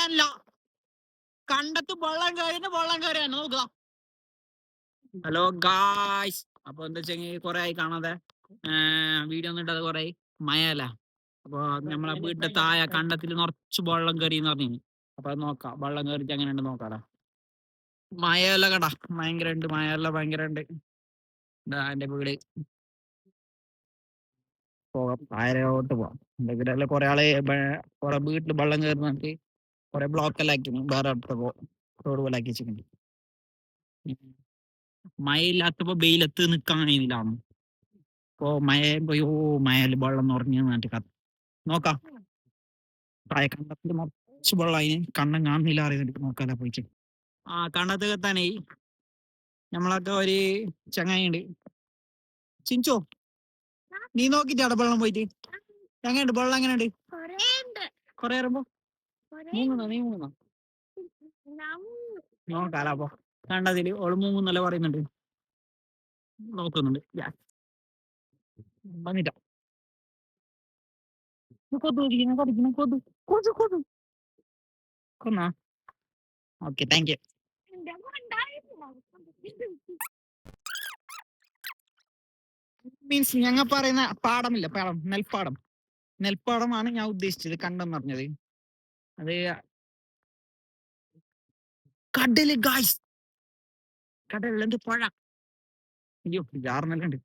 പറയാനില്ല. കണ്ടത്ത് വെള്ളം കയറിയാണ് നോക്കുക. ഹലോ ഗായ്സ്, അപ്പൊ എന്താ വെച്ചെങ്കിൽ കൊറേ ആയി കാണാതെ വീഡിയോ ഒന്നും ഇട്ടത് കൊറേ മഴയല്ല. അപ്പൊ നമ്മളെ വീടിന്റെ താഴെ കണ്ടത്തിൽ നിറച്ച് വെള്ളം കയറി എന്ന് പറഞ്ഞു. അപ്പൊ അത് നോക്കാം, വെള്ളം കയറിയിട്ട് എങ്ങനെയുണ്ട് നോക്കാടാ. മഴയല്ല കടാ, ഭയങ്കര ഉണ്ട്, മഴയല്ല ഭയങ്കര ഉണ്ട്. എന്റെ വീട് പോകാം, താഴോട്ട് പോവാം. എന്റെ വീട്ടിലെ കൊറേ ആള് കൊറേ വീട്ടിൽ വെള്ളം കയറുന്നിട്ട് കൊറേ ബ്ലോക്ക് എല്ലാം ആക്കി, വേറെ അടുത്ത് റോഡ് പോലെ ആക്കി വെച്ചിട്ടുണ്ട്. മഴയില്ലാത്തപ്പോ വെയിലത്ത് നിക്കാൻ കഴിയുന്നില്ല. ഇപ്പൊ മഴ പോയി, മഴയിൽ വെള്ളം നിറഞ്ഞു എന്നിട്ട് നോക്കാം. താഴെ കണ്ടത്തിൽ നിറച്ച് വെള്ളം, അതിന് കണ്ണം കാണുന്നില്ല അറിയുന്നുണ്ട്. നോക്കാല പോയിട്ട് കണ്ടത്ത് എത്താനേ നമ്മളൊക്കെ ഒരു ചങ്ങായി ഉണ്ട്. ചിഞ്ചോ, നീ നോക്കിട്ടാടാ വെള്ളം പോയിട്ട് എങ്ങനെയുണ്ട് വെള്ളം? എങ്ങനെയുണ്ട്? കൊറേ ഇറങ്ങുമ്പോ നീ മൂന്നോ നോക്കാലോ. അപ്പൊ കണ്ടതില് ഓള് മൂന്നല്ല പറയുന്നുണ്ട്, നോക്കുന്നുണ്ട്. വന്നിട്ടാ കൊന്നാ. Okay, thank you. മീൻസ് ഞങ്ങൾ പറയുന്ന പാടമില്ല, പാടം, നെൽപ്പാടം. നെൽപ്പാടമാണ് ഞാൻ ഉദ്ദേശിച്ചത്, കണ്ടെന്ന് പറഞ്ഞത്. അത് കടല് ഗായ്സ്, കടലിൽ എന്ത് പുഴ. അയ്യോ, ജാർന്നെല്ലാം ഉണ്ട്.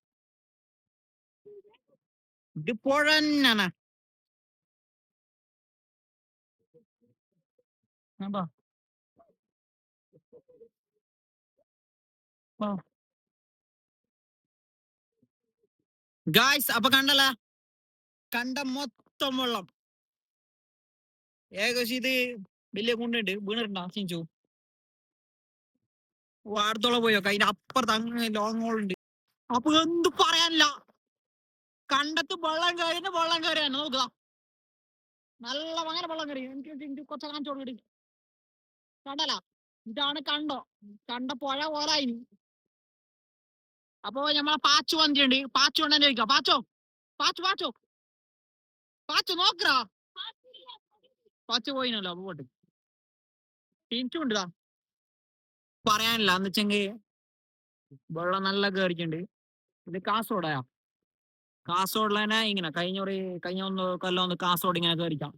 ഇത് പുഴ തന്നെയാണ്. ഗായ്സ്, അപ്പൊ കണ്ടല്ല, കണ്ട മൊത്തം വെള്ളം. ഏകദേശം ഇത് വലിയ കുണ്ടുണ്ട്, വീണിട്ടുണ്ടോ ചിഞ്ചു? അടുത്തോളം പോയോ? അതിന്റെ അപ്പുറത്ത് അങ്ങ് ലോങ് ഹോളുണ്ട്. അപ്പൊ എന്ത് പറയാനില്ല, കണ്ടത്ത് വെള്ളം കയറിയാണ് നോക്കുക. നല്ല ഭയങ്കര വെള്ളം കയറി. എനിക്ക് കൊച്ച കാണിച്ചോളൂ. കണ്ടല്ല, ഇതാണ് കണ്ട പുഴ പോലായി. അപ്പൊ നമ്മളെ പാച്ചു വന്നിട്ടുണ്ട്. പാച്ചു കൊണ്ടെന്നെ ചോദിക്കാം. പാച്ചോ, പാച്ചു നോക്കറാ. പാച്ചു പോയിനല്ലോ, അപ്പൊ പോട്ട് തിരിച്ചുകൊണ്ടാ. പറയാനില്ല എന്ന് വെച്ചെങ്കിൽ വെള്ളം നല്ല കയറിക്കുണ്ട്. ഇത് കാസർഗോഡാ. കാസർഗോഡിൽ തന്നെ ഇങ്ങനെ കഴിഞ്ഞ ഒന്ന് കൊല്ലം ഒന്ന് കാസർഗോഡ് ഇങ്ങനെ കയറിക്കാം.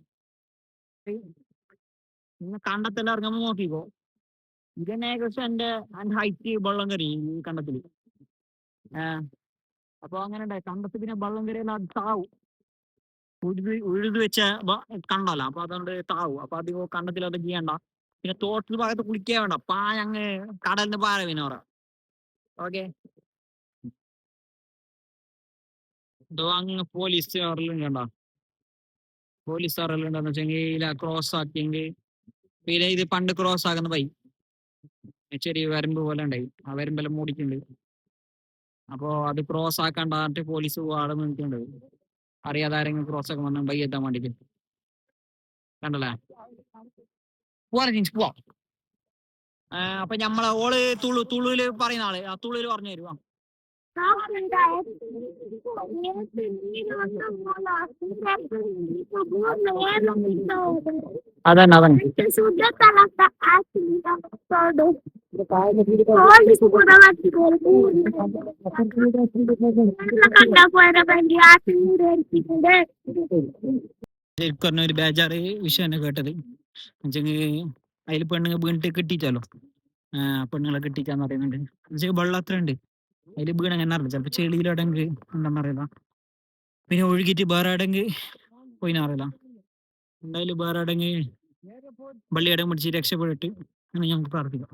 നിങ്ങൾ കണ്ടത്തെല്ലാം ഇറങ്ങുമ്പോ നോക്കിക്കോ. ഇതന്നെ ഏകദേശം എന്റെ ഹൈറ്റ് വെള്ളം കയറി ഈ കണ്ടത്തില്. അപ്പൊ അങ്ങനെ ഉണ്ടായി കണ്ടത്ത്. പിന്നെ വെള്ളം കയറിയാൽ താവും, ഉഴുത് വെച്ച കണ്ടല്ല. അപ്പൊ അതുകൊണ്ട് താവും. അപ്പൊ അധികം കണ്ടത്തിൽ അത് ചെയ്യണ്ട. പിന്നെ തോട്ടിൽ ഭാഗത്ത് കുളിക്കാൻ വേണ്ട, അങ്ങ് കടലിന് പാര പിന്നെ പറയാം. ഓക്കെ, അങ്ങ് പോലീസുകാരെല്ലാം കണ്ട, പോലീസുകാരെല്ലാം വെച്ചെങ്കിൽ ക്രോസ് ആക്കിയെങ്കിൽ. പിന്നെ ഇത് പണ്ട് ക്രോസ് ആകുന്ന പൈ ചെറിയ വരമ്പ് പോലെ ഉണ്ടായി, ആ വരമ്പെല്ലാം മൂടിക്കുന്നുണ്ട്. അപ്പൊ അത് ക്രോസ് ആക്കാണ്ടിട്ട് പോലീസ് ആടെ നിൽക്കുന്നുണ്ട്. അറിയാതെ ആരെങ്കിലും ക്രോസ് ആക്കാൻ വന്നാൽ ബൈ എത്താൻ വേണ്ടിട്ട്. കണ്ടല്ലേ, പോവാ. അപ്പൊ നമ്മളെ ഓള് തുളുല് പറയുന്ന ആള്, ആ തുളുല് പറഞ്ഞു തരുവാ. അതന്നെ ഒരു ബേജാറ് വിഷയം കേട്ടത്. അതിൽ പെണ്ണുങ്ങൾ വീണിട്ട് കിട്ടിച്ചാലോ, പെണ്ണുങ്ങളെ കിട്ടിച്ചാന്ന് പറയുന്നുണ്ട്. വെള്ളം അത്ര ഉണ്ട്, അതിൽ വീണ് എങ്ങനെ അറിയില്ല. ചിലപ്പോ ചെളിയിലടങ്ക് ഉണ്ടെന്നറിയില്ല. പിന്നെ ഒഴുകിട്ട് വേറെ അടങ്ക് പോയിനറിയില്ല. എന്തായാലും വേറെ അടങ്ങ് വള്ളിയടം പിടിച്ച് രക്ഷപ്പെട്ടിട്ട് എന്ന് ഞങ്ങൾക്ക് പ്രാർത്ഥിക്കാം.